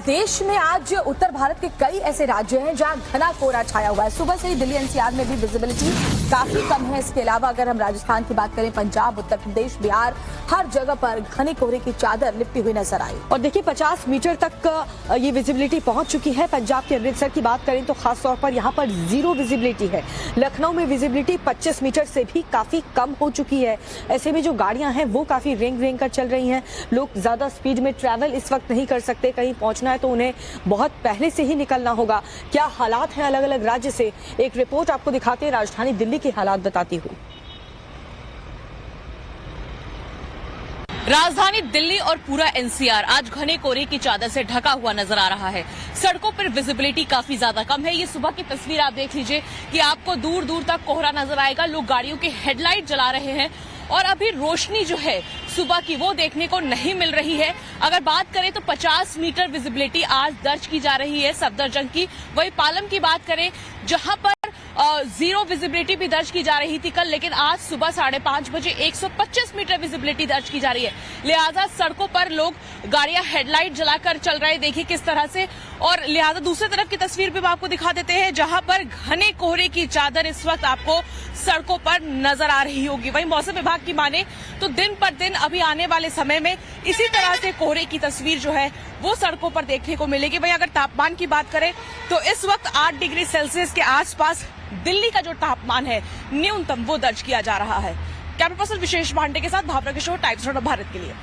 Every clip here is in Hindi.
देश में आज उत्तर भारत के कई ऐसे राज्य हैं जहां घना कोहरा छाया हुआ है। सुबह से ही दिल्ली एनसीआर में भी विजिबिलिटी काफी कम है। इसके अलावा अगर हम राजस्थान की बात करें, पंजाब, उत्तर प्रदेश, बिहार, हर जगह पर घने कोहरे की चादर लिपटी हुई नजर आई। और देखिए 50 मीटर तक ये विजिबिलिटी पहुंच चुकी है। पंजाब के अमृतसर की बात करें तो खास तौर पर यहाँ पर जीरो विजिबिलिटी है। लखनऊ में विजिबिलिटी 25 मीटर से भी काफी कम हो चुकी है। ऐसे में जो गाड़ियां हैं वो काफी रेंग रेंग कर चल रही हैं। लोग ज्यादा स्पीड में ट्रैवल इस वक्त नहीं कर सकते। कहीं पहुंचना है तो उन्हें बहुत पहले से ही निकलना होगा। क्या हालात हैं अलग अलग राज्य से, एक रिपोर्ट आपको दिखाते हैं राजधानी दिल्ली के हालात बताती हुई। राजधानी दिल्ली और पूरा एनसीआर आज घने कोहरे की चादर से ढका हुआ नजर आ रहा है। सड़कों पर विजिबिलिटी काफी ज्यादा कम है। ये सुबह की तस्वीर आप देख लीजिए कि आपको दूर दूर तक कोहरा नजर आएगा। लोग गाड़ियों के हेडलाइट जला रहे हैं और अभी रोशनी जो है सुबह की वो देखने को नहीं मिल रही है। अगर बात करें तो 50 मीटर विजिबिलिटी आज दर्ज की जा रही है सफदरजंग की। वही पालम की बात करें जहां पर जीरो विजिबिलिटी भी दर्ज की जा रही थी कल, लेकिन आज सुबह 5:30 बजे 125 मीटर विजिबिलिटी दर्ज की जा रही है। लिहाजा सड़कों पर लोग गाड़ियां हेडलाइट जलाकर चल रहे हैं, देखिए किस तरह से। और लिहाजा दूसरी तरफ की तस्वीर भी आपको दिखा देते हैं जहां पर घने कोहरे की चादर इस वक्त आपको सड़कों पर नजर आ रही होगी। वहीं मौसम विभाग की माने तो दिन पर दिन अभी आने वाले समय में इसी तरह से कोहरे की तस्वीर जो है वो सड़कों पर देखने को मिलेगी। वहीं अगर तापमान की बात करें तो इस वक्त 8 डिग्री सेल्सियस के आसपास दिल्ली का जो तापमान है न्यूनतम वो दर्ज किया जा रहा है। कैमरा पर्सन विशेष पांडे के साथ भावना किशोर, टाइम्स ऑफ भारत के लिए।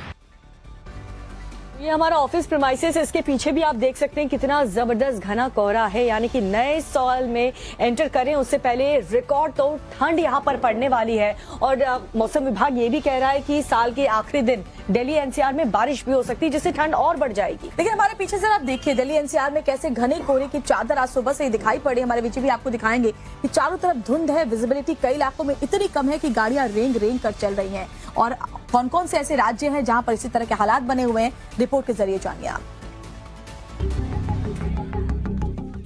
ये हमारा ऑफिस प्रीमाइसेस, इसके पीछे भी आप देख सकते हैं कितना जबरदस्त घना कोहरा है। यानी कि नए साल में एंटर करें उससे पहले रिकॉर्ड तो ठंड यहाँ पर पड़ने वाली है। और मौसम विभाग ये भी कह रहा है कि साल के आखिरी दिन दिल्ली एनसीआर में बारिश भी हो सकती है जिससे ठंड और बढ़ जाएगी। लेकिन हमारे पीछे से आप देखिए दिल्ली एनसीआर में कैसे घने कोहरे की चादर आज सुबह से ही दिखाई पड़ी। हमारे पीछे भी आपको दिखाएंगे कि चारों तरफ धुंध है। विजिबिलिटी कई इलाकों में इतनी कम है कि गाड़ियां रेंग रेंग कर चल रही हैं। और कौन कौन से ऐसे राज्य हैं जहां पर इसी तरह के हालात बने हुए हैं, रिपोर्ट के जरिए जानिए आप।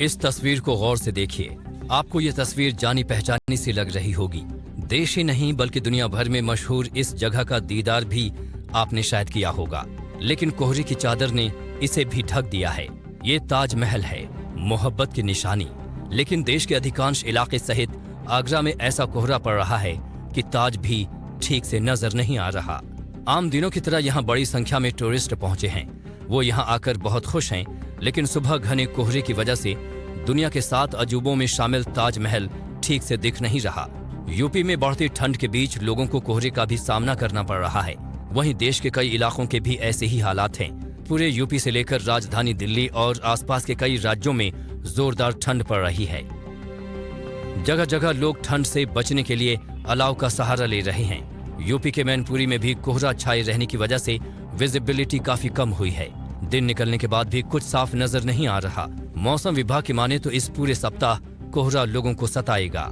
इस तस्वीर को गौर से देखिए। आपको ये तस्वीर जानी पहचानी सी लग रही होगी। देश ही नहीं बल्कि दुनिया भर में मशहूर इस जगह का दीदार भी आपने शायद किया होगा, लेकिन कोहरे की चादर ने इसे भी ढक दिया है। ये ताजमहल है, मोहब्बत की निशानी। लेकिन देश के अधिकांश इलाके सहित आगरा में ऐसा कोहरा पड़ रहा है कि ताज भी ठीक से नजर नहीं आ रहा। आम दिनों की तरह यहाँ बड़ी संख्या में टूरिस्ट पहुंचे हैं। वो यहाँ आकर बहुत खुश हैं, लेकिन सुबह घने कोहरे की वजह से दुनिया के 7 अजूबों में शामिल ताजमहल ठीक से दिख नहीं रहा। यूपी में बढ़ती ठंड के बीच लोगों को कोहरे का भी सामना करना पड़ रहा है। वहीं देश के कई इलाकों के भी ऐसे ही हालात हैं। पूरे यूपी से लेकर राजधानी दिल्ली और आसपास के कई राज्यों में जोरदार ठंड पड़ रही है। जगह जगह लोग ठंड से बचने के लिए अलाव का सहारा ले रहे हैं। यूपी के मैनपुरी में भी कोहरा छाए रहने की वजह से विजिबिलिटी काफी कम हुई है। दिन निकलने के बाद भी कुछ साफ नजर नहीं आ रहा। मौसम विभाग की माने तो इस पूरे सप्ताह कोहरा लोगों को सताएगा।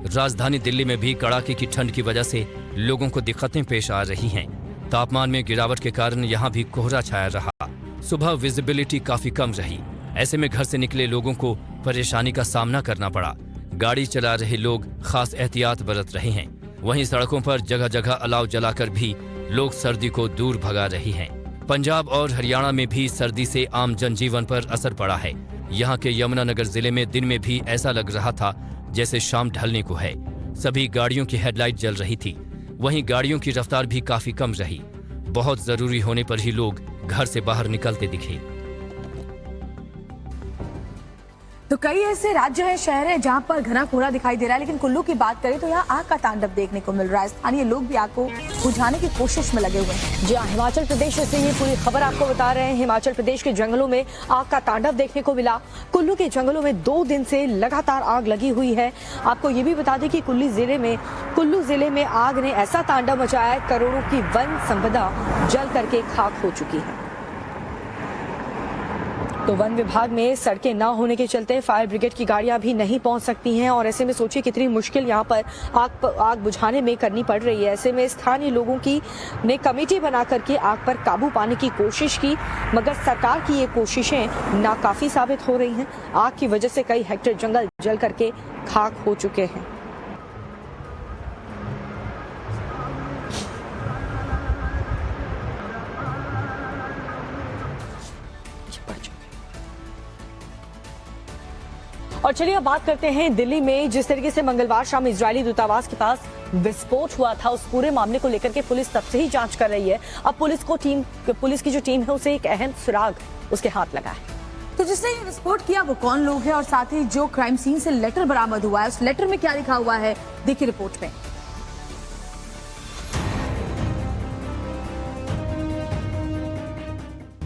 राजधानी दिल्ली में भी कड़ाके की ठंड की वजह से लोगों को दिक्कतें पेश आ रही हैं। तापमान में गिरावट के कारण यहाँ भी कोहरा छाया रहा। सुबह विजिबिलिटी काफी कम रही। ऐसे में घर से निकले लोगों को परेशानी का सामना करना पड़ा। गाड़ी चला रहे लोग खास एहतियात बरत रहे हैं। वहीं सड़कों पर जगह जगह अलाव जलाकर भी लोग सर्दी को दूर भगा रहे हैं। पंजाब और हरियाणा में भी सर्दी से आम जनजीवन पर असर पड़ा है। यहाँ के यमुनानगर जिले में दिन में भी ऐसा लग रहा था जैसे शाम ढलने को है। सभी गाड़ियों की हेडलाइट जल रही थी। वहीं गाड़ियों की रफ्तार भी काफी कम रही। बहुत जरूरी होने पर ही लोग घर से बाहर निकलते दिखे। तो कई ऐसे राज्य हैं, शहर हैं जहां पर घना कोहरा दिखाई दे रहा है। लेकिन कुल्लू की बात करें तो यहाँ आग का तांडव देखने को मिल रहा है। स्थानीय लोग भी आग को बुझाने की कोशिश में लगे हुए हैं। जी हाँ, हिमाचल प्रदेश से ये पूरी खबर आपको बता रहे हैं। हिमाचल प्रदेश के जंगलों में आग का तांडव देखने को मिला। कुल्लू के जंगलों में 2 दिन से लगातार आग लगी हुई है। आपको ये भी बता दें कि कुल्लू जिले में आग ने ऐसा तांडव मचाया है, करोड़ों की वन संपदा जल करके खाक हो चुकी है। तो वन विभाग में सड़कें न होने के चलते फायर ब्रिगेड की गाड़ियां भी नहीं पहुंच सकती हैं। और ऐसे में सोचिए कितनी मुश्किल यहां पर आग बुझाने में करनी पड़ रही है। ऐसे में स्थानीय लोगों की ने कमेटी बना करके आग पर काबू पाने की कोशिश की, मगर सरकार की ये कोशिशें नाकाफी साबित हो रही हैं। आग की वजह से कई हेक्टेयर जंगल जल करके खाक हो चुके हैं। और चलिए अब बात करते हैं दिल्ली में जिस तरीके से मंगलवार शाम इजरायली दूतावास के पास विस्फोट हुआ था, उस पूरे मामले को लेकर के पुलिस तब से ही जांच कर रही है। अब पुलिस की जो टीम है उसे एक अहम सुराग उसके हाथ लगा है। तो जिसने ये विस्फोट किया वो कौन लोग हैं और साथ ही जो क्राइम सीन से लेटर बरामद हुआ है उस लेटर में क्या लिखा हुआ है, देखिए रिपोर्ट में।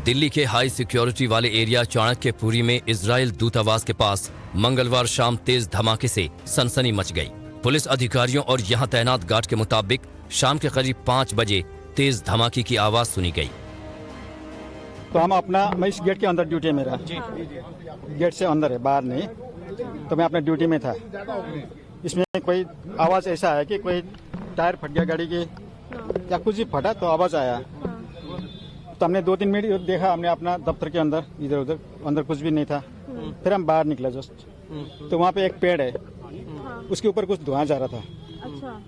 दिल्ली के हाई सिक्योरिटी वाले एरिया चाणक्यपुरी में इजराइल दूतावास के पास मंगलवार शाम तेज धमाके से सनसनी मच गई। पुलिस अधिकारियों और यहां तैनात गार्ड के मुताबिक शाम के करीब 5 बजे तेज धमाके की आवाज सुनी गई। तो मैं इस गेट के अंदर ड्यूटी में रहा, गेट से अंदर है, बाहर नहीं। तो मैं अपने ड्यूटी में था। इसमें कोई आवाज ऐसा है कि कोई टायर फट गया गाड़ी की या कुछ ही फटा, तो आवाज आया। तो हमने 2-3 मिनट देखा, हमने अपना दफ्तर के अंदर इधर उधर, अंदर कुछ भी नहीं था। फिर हम बाहर निकले जस्ट, तो वहाँ पे एक पेड़ है, उसके ऊपर कुछ धुआं जा रहा था। अच्छा,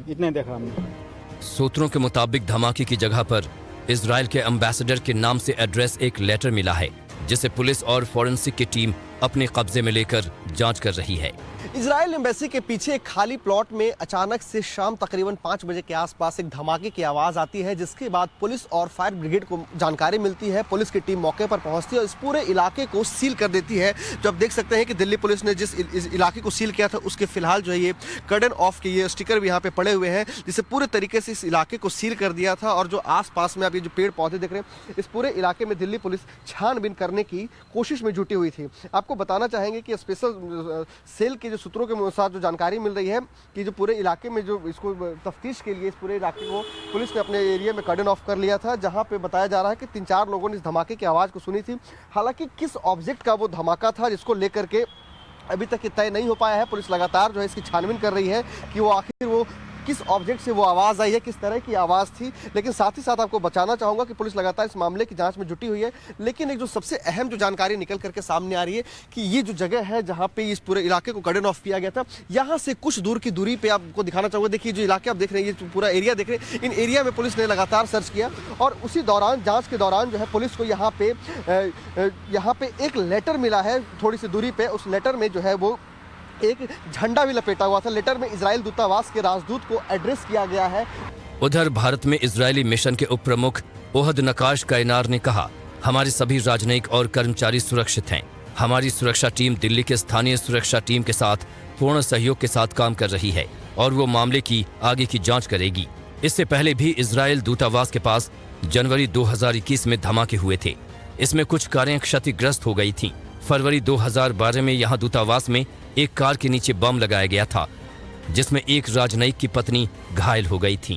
इतने देखा हमने। सूत्रों के मुताबिक धमाके की जगह पर इजराइल के एम्बेसडर के नाम से एड्रेस एक लेटर मिला है, जिसे पुलिस और फॉरेंसिक की टीम अपने कब्जे में लेकर जांच कर रही है। इजराइल एम्बेसी के पीछे एक खाली प्लॉट में अचानक से शाम तकरीबन 5 बजे के आसपास एक धमाके की आवाज आती है, जिसके बाद पुलिस और फायर ब्रिगेड को जानकारी मिलती है। पुलिस की टीम मौके पर पहुंचती है और इस पूरे इलाके को सील कर देती है। जो आप देख सकते हैं कि दिल्ली पुलिस ने जिस इलाके को सील किया था उसके फिलहाल जो है ये कर्डन ऑफ के ये स्टिकर भी यहाँ पे पड़े हुए हैं, जिसे पूरे तरीके से इस इलाके को सील कर दिया था। और जो आसपास में आप ये जो पेड़ पौधे देख रहे हैं, इस पूरे इलाके में दिल्ली पुलिस छानबीन करने की कोशिश में जुटी हुई थी। आपको बताना चाहेंगे कि स्पेशल सेल के जो सूत्रों के अनुसार जो जानकारी मिल रही है कि जो पूरे इलाके में जो इसको तफ्तीश के लिए इस पूरे इलाके को पुलिस ने अपने एरिया में कर्डन ऑफ कर लिया था, जहां पे बताया जा रहा है कि 3-4 लोगों ने इस धमाके की आवाज़ को सुनी थी। हालांकि किस ऑब्जेक्ट का वो धमाका था जिसको लेकर के अभी तक तय नहीं हो पाया है। पुलिस लगातार जो है इसकी छानबीन कर रही है कि वो आखिर वो किस ऑब्जेक्ट से वो आवाज़ आई है, किस तरह की आवाज़ थी। लेकिन साथ ही साथ आपको बताना चाहूँगा कि पुलिस लगातार इस मामले की जांच में जुटी हुई है। लेकिन एक जो सबसे अहम जो जानकारी निकल करके सामने आ रही है कि ये जो जगह है जहाँ पे इस पूरे इलाके को कर्डन ऑफ किया गया था, यहाँ से कुछ दूर की दूरी पे आपको दिखाना चाहूँगा। देखिए जो इलाके आप देख रहे हैं, ये पूरा एरिया देख रहे हैं, इन एरिया में पुलिस ने लगातार सर्च किया और उसी दौरान जाँच के दौरान जो है पुलिस को यहाँ पे एक लेटर मिला है थोड़ी सी दूरी पे। उस लेटर में जो है वो एक झंडा भी लपेटा हुआ था। लेटर में इजराइल दूतावास के राजदूत को एड्रेस किया गया है। उधर भारत में इजरायली मिशन के उप प्रमुख ओहद नकाश कायनार ने कहा, हमारे सभी राजनयिक और कर्मचारी सुरक्षित हैं। हमारी सुरक्षा टीम दिल्ली के स्थानीय सुरक्षा टीम के साथ पूर्ण सहयोग के साथ काम कर रही है और वो मामले की आगे की जांच करेगी। इससे पहले भी इजरायल दूतावास के पास जनवरी 2021 में धमाके हुए थे। इसमें कुछ कारें क्षतिग्रस्त हो गई थीं। फरवरी 2012 में यहाँ दूतावास में एक कार के नीचे बम लगाया गया था, जिसमें एक राजनयिक की पत्नी घायल हो गई थी।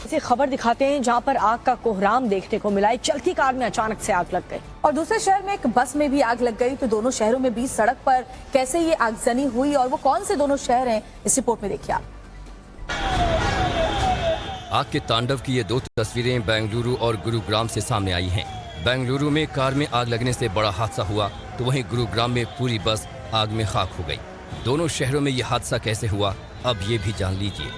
इसे खबर दिखाते हैं जहां पर आग का कोहराम देखने को मिला। एक चलती कार में अचानक से आग लग गई और दूसरे शहर में एक बस में भी आग लग गई। तो दोनों शहरों में बीच सड़क पर कैसे ये आगजनी हुई और वो कौन से दोनों शहर हैं, इस रिपोर्ट में देखिए आप। आग के तांडव की ये 2 तस्वीरें बेंगलुरु और गुरुग्राम से सामने आई हैं। बेंगलुरु में कार में आग लगने से बड़ा हादसा हुआ, तो वहीं गुरुग्राम में पूरी बस आग में खाक हो गई। दोनों शहरों में यह हादसा कैसे हुआ, अब ये भी जान लीजिए।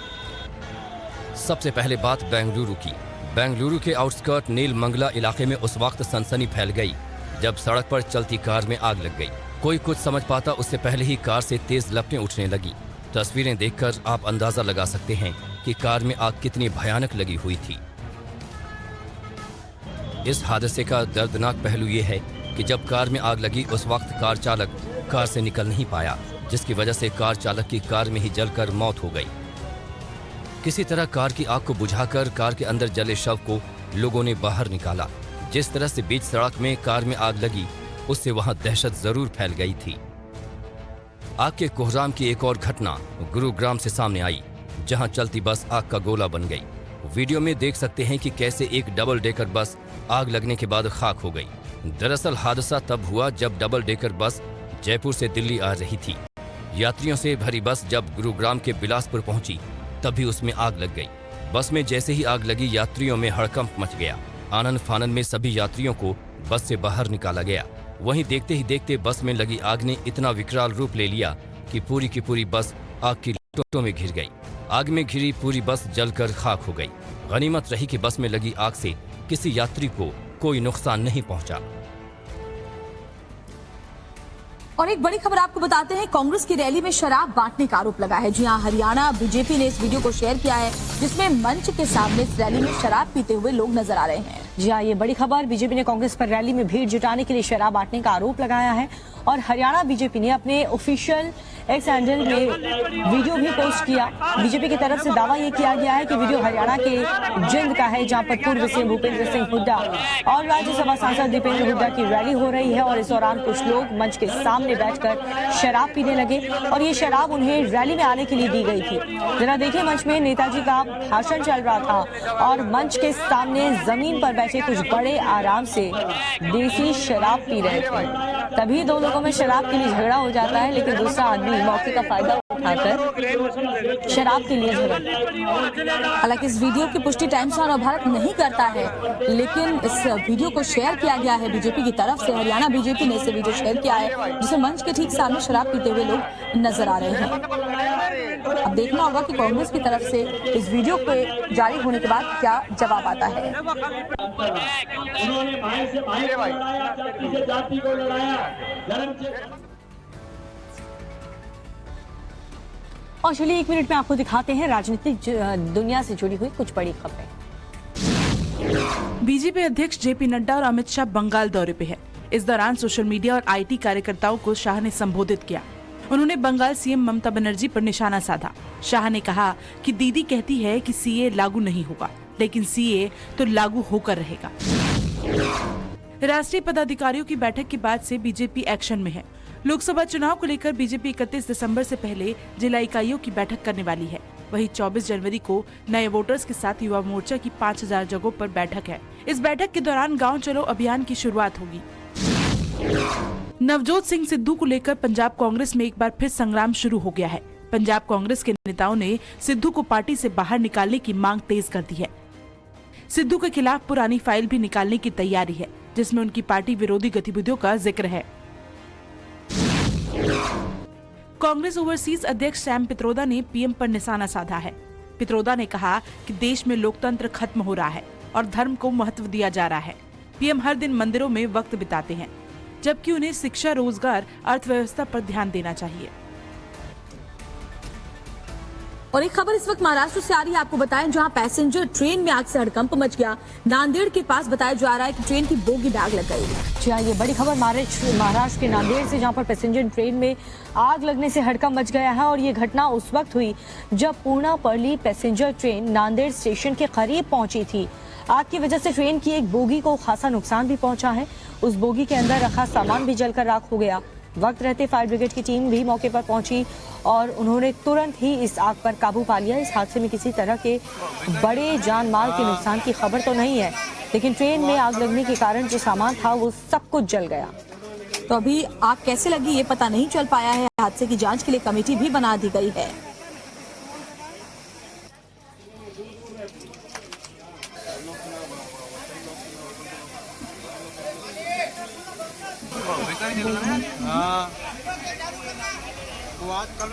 सबसे पहले बात बेंगलुरु की। बेंगलुरु के आउटस्कर्ट नीलमंगला इलाके में उस वक्त सनसनी फैल गई जब सड़क पर चलती कार में आग लग गई। कोई कुछ समझ पाता उससे पहले ही कार से तेज लपटें उठने लगी। तस्वीरें देखकर आप अंदाजा लगा सकते हैं कि कार में आग कितनी भयानक लगी हुई थी। इस हादसे का दर्दनाक पहलू ये है कि जब कार में आग लगी उस वक्त कार चालक कार से निकल नहीं पाया, जिसकी वजह से कार चालक की कार में ही जलकर मौत हो गई। किसी तरह कार की आग को बुझाकर कार के अंदर जले शव को लोगों ने बाहर निकाला। जिस तरह से बीच सड़क में कार में आग लगी, उससे वहां दहशत जरूर फैल गई थी। आग के कोहराम की एक और घटना गुरुग्राम से सामने आई, जहां चलती बस आग का गोला बन गई। वीडियो में देख सकते हैं कि कैसे एक डबल डेकर बस आग लगने के बाद खाक हो गई। दरअसल हादसा तब हुआ जब डबल डेकर बस जयपुर से दिल्ली आ रही थी। यात्रियों से भरी बस जब गुरुग्राम के बिलासपुर पहुंची, तभी उसमें आग लग गई। बस में जैसे ही आग लगी, यात्रियों में हड़कंप मच गया। आनन फानन में सभी यात्रियों को बस से बाहर निकाला गया। वहीं देखते ही देखते बस में लगी आग ने इतना विकराल रूप ले लिया कि पूरी की पूरी बस आग की लपटों में घिर गई। आग में घिरी पूरी बस जलकर खाक हो गई। गनीमत रही कि बस में लगी आग से किसी यात्री को कोई नुकसान नहीं पहुंचा। और एक बड़ी खबर आपको बताते हैं, कांग्रेस की रैली में शराब बांटने का आरोप लगा है। जी हां, हरियाणा बीजेपी ने इस वीडियो को शेयर किया है जिसमें मंच के सामने इस रैली में शराब पीते हुए लोग नजर आ रहे हैं। जी हाँ, ये बड़ी खबर। बीजेपी ने कांग्रेस पर रैली में भीड़ जुटाने के लिए शराब बांटने का आरोप लगाया है और हरियाणा बीजेपी ने अपने ऑफिशियल एक्स हैंडल में वीडियो भी पोस्ट किया। बीजेपी की तरफ से दावा ये किया गया है कि वीडियो हरियाणा के जिंद का है, जहां पर पूर्व सीएम भूपेंद्र सिंह हुड्डा और राज्यसभा सांसद दीपेंद्र हुड्डा की रैली हो रही है और इस दौरान कुछ लोग मंच के सामने बैठकर शराब पीने लगे और ये शराब उन्हें रैली में आने के लिए दी गई थी। जरा देखिए, मंच में नेताजी का भाषण चल रहा था और मंच के सामने जमीन पर बैठे कुछ बड़े आराम से देसी शराब पी रहे थे। तभी दो लोगों में शराब के लिए झगड़ा हो जाता है, लेकिन दूसरा आदमी मौके का फायदा उठाकर शराब के लिए झगड़ा। हालांकि इस वीडियो की पुष्टि टाइम्स ऑफ भारत नहीं करता है, लेकिन इस वीडियो को शेयर किया गया है बीजेपी की तरफ से। हरियाणा बीजेपी ने इसे वीडियो शेयर किया है जिसमें मंच के ठीक सामने शराब पीते हुए लोग नजर आ रहे हैं। अब देखना होगा कि कांग्रेस की तरफ से इस वीडियो के जारी होने के बाद क्या जवाब आता है। और चलिए 1 मिनट में आपको दिखाते हैं राजनीतिक दुनिया से जुड़ी हुई कुछ बड़ी खबरें। बीजेपी अध्यक्ष जेपी नड्डा और अमित शाह बंगाल दौरे पे है। इस दौरान सोशल मीडिया और आईटी कार्यकर्ताओं को शाह ने संबोधित किया। उन्होंने बंगाल सीएम ममता बनर्जी पर निशाना साधा। शाह ने कहा कि दीदी कहती है कि सीए लागू नहीं होगा, लेकिन सीए तो लागू होकर रहेगा। राष्ट्रीय पदाधिकारियों की बैठक के बाद से बीजेपी एक्शन में है। लोकसभा चुनाव को लेकर बीजेपी 31 दिसंबर से पहले जिला इकाइयों की बैठक करने वाली है। वहीं 24 जनवरी को नए वोटर्स के साथ युवा मोर्चा की 5000 जगहों पर बैठक है। इस बैठक के दौरान गांव चलो अभियान की शुरुआत होगी। नवजोत सिंह सिद्धू को लेकर पंजाब कांग्रेस में एक बार फिर संग्राम शुरू हो गया है। पंजाब कांग्रेस के नेताओं ने सिद्धू को पार्टी से बाहर निकालने की मांग तेज कर दी है। सिद्धू के खिलाफ पुरानी फाइल भी निकालने की तैयारी है, जिसमें उनकी पार्टी विरोधी गतिविधियों का जिक्र है। कांग्रेस ओवरसीज अध्यक्ष सैम पित्रोदा ने पीएम पर निशाना साधा है। पित्रोदा ने कहा कि देश में लोकतंत्र खत्म हो रहा है और धर्म को महत्व दिया जा रहा है। पीएम हर दिन मंदिरों में वक्त बिताते हैं, जबकि उन्हें शिक्षा, रोजगार, अर्थव्यवस्था पर ध्यान देना चाहिए। और एक खबर इस वक्त महाराष्ट्र से आ रही है, आपको बताएं, जहां पैसेंजर ट्रेन में आग से हड़कंप मच गया। नांदेड़ के पास बताया जा रहा है कि ट्रेन की बोगी में आग लग गई। जी हाँ, ये बड़ी खबर महाराष्ट्र के नांदेड़ से, जहां पर पैसेंजर ट्रेन में आग लगने से हड़कंप मच गया है और ये घटना उस वक्त हुई जब Purna Parli passenger train Nanded station के करीब पहुंची थी। आग की वजह से ट्रेन की एक बोगी को खासा नुकसान भी पहुंचा है। उस बोगी के अंदर रखा सामान भी जलकर राख हो गया। वक्त रहते फायर ब्रिगेड की टीम भी मौके पर पहुंची और उन्होंने तुरंत ही इस आग पर काबू पा लिया। इस हादसे में किसी तरह के बड़े जान माल के नुकसान की खबर तो नहीं है, लेकिन ट्रेन में आग लगने के कारण जो सामान था वो सब कुछ जल गया। तो अभी आग कैसे लगी ये पता नहीं चल पाया है। हादसे की जांच के लिए कमेटी भी बना दी गई है। हाँ, वो आज कल